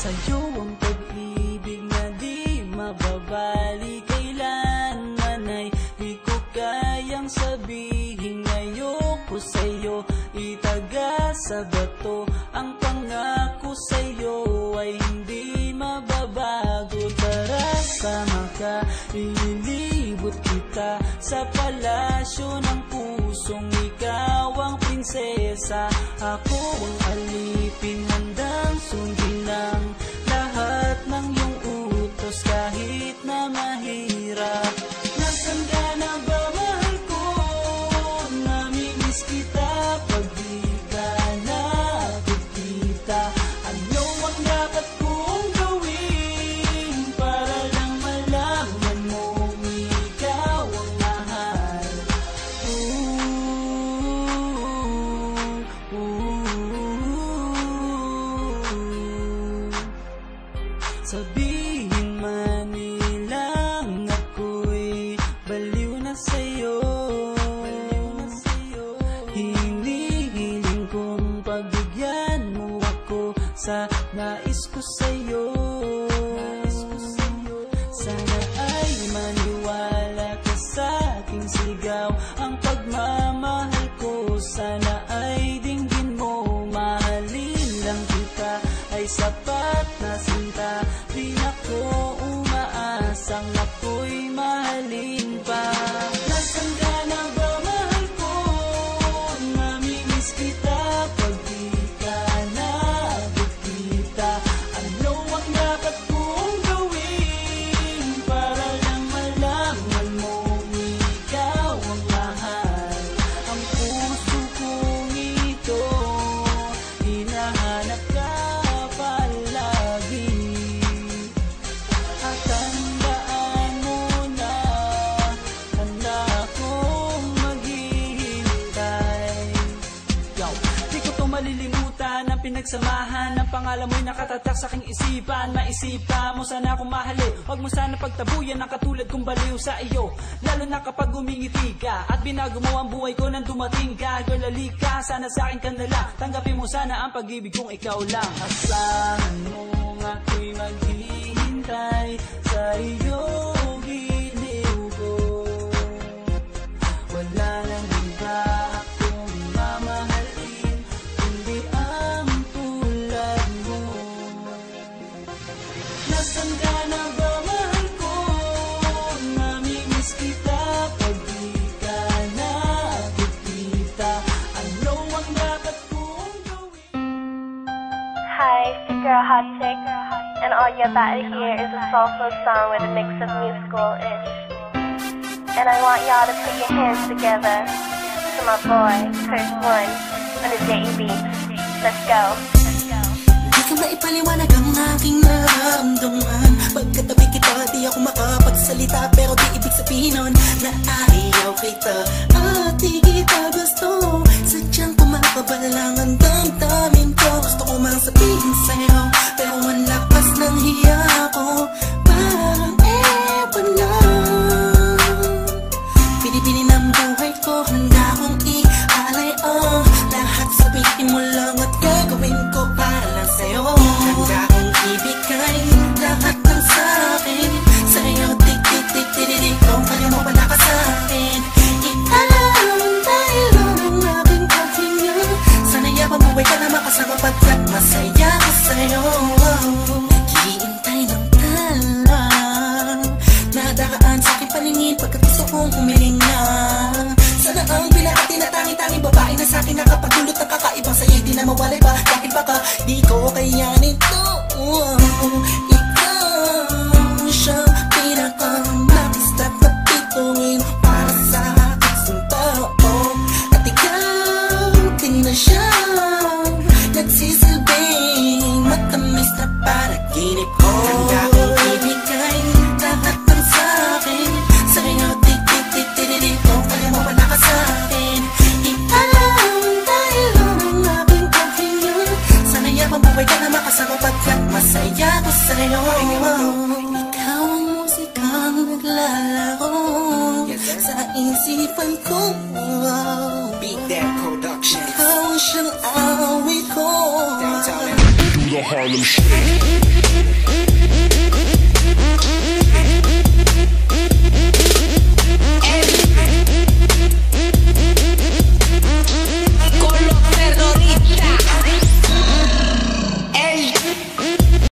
Sa'yo ang pag-ibig na di mababali, kailanman ay di ko kayang sabihin. Ayoko sa'yo itaga sa bato, ang pangako sa'yo ay hindi mababago. Tara, sama ka, ililibot kita sa palasyo ng pusong ikaw ang prinsesa. Ako ang alipin, handang sundin ng lahat ng iyong utos kahit na mahirap. Nasaan ka na ba, mahal ko? Namimiss kita pag di ka nakikita. Ano ang dapat kong gawin para lang malaman mong ikaw ang mahal? Sabihin man nilang ako'y baliw na sa'yo, hinihiling kong pagbigyan mo ako sa nais ko sa'yo. Sana ay maniwala ka sa aking sigaw, ang pagmamahal ko sana ay dinggin mo. Mahalin lang kita ay sapat na sinta, di na ko umaasang ako'y mahalin pa. Nasaan ka na ba, mahal ko? Namimiss kita pag di ka nakikita. Ano ang dapat kong gawin para lang malaman mong ikaw ang mahal? Ang puso kong ito hinahanap ka palagi, at tandaan mo na handa akong maghihintay. Di ko to malilimutan ang pinagsamahan, ang pangalan mo'y nakatatak sa aking isipan. Maisipan mo sana akong mahalin, huwag mo sana pagtabuyan ang katulad kong baliw sa iyo. Lalo na kapag umingiti ka at binago mo ang buhay ko nang dumating ka. Girl, halika, sana sa akin ka na lang, tanggapin mo sana ang pag-ibig kong ikaw lang. Asahan mo ako'y maghihintay sa iyo, giliw ko. Wala nang iba akong mamahalin kundi ang tulad mo. Nasaan ka na ba, mahal ko? Namimiss kita pag di ka nakikita. Ano ang dapat kong gawin? Hi, it's your girl Hot Chick, and all you're about to hear is a soulful song with a mix of musical-ish. And I want y'all to put your hands together to my boy, Chris One, on the JEB. Let's go. Di ka maipaliwanag ang aking nararamdaman. Pagkatabi kita, di ako makapagsalita, pero di ibig sabihin nun na ayaw kita at di kita gusto. Sadyang kumakabalang ang damdamin ko. Gusto ko mang sabihin sa'yo, pero ang lakas ng hiya ko, parang ewan lang. Pinipili ng buhay ko, handa akong ialay ang lahat. Sabihin mo lang at gagawin ko para lang sa'yo. Handa akong ibigay lahat ng sa'kin sa'yo. Tik-tik-tik-tik-tik, kung kaya mo wala ka sa'kin. Italang dahil lang ang aking paghinga. Sana yabang buhay ka na makasama pagkat masaya ko sa'yo. Naghihintay ng talang nadakaan sa aking paningin pagkat gusto kong humiling na. Sana ang pinakati na tangi-tangi babae na sa akin nakapagdulot ng kakaibang sa'yo di na mawalay ba? Dahil baka di ko kayanin ito. Ikaw siyang pinakamagis na pitungin para sa aking sundao. At ikaw din na siyang nagsisilbing matamis na panaginip ko. Handa akong ibigay lahat ng sa'kin sa'yo. Tik-tik-tik-tik-tik, kung kaya mo wala ka sa'kin. Italang dahil lang ang aking paghinga. Sana yabang buhay ka na makasama pagkat masaya ko sa'yo. Ikaw ang musikang naglalaro sa isipan ko. Beat That Production. Ikaw ang siyang awit ko. Downtown. Do the Harlem Shake. Production.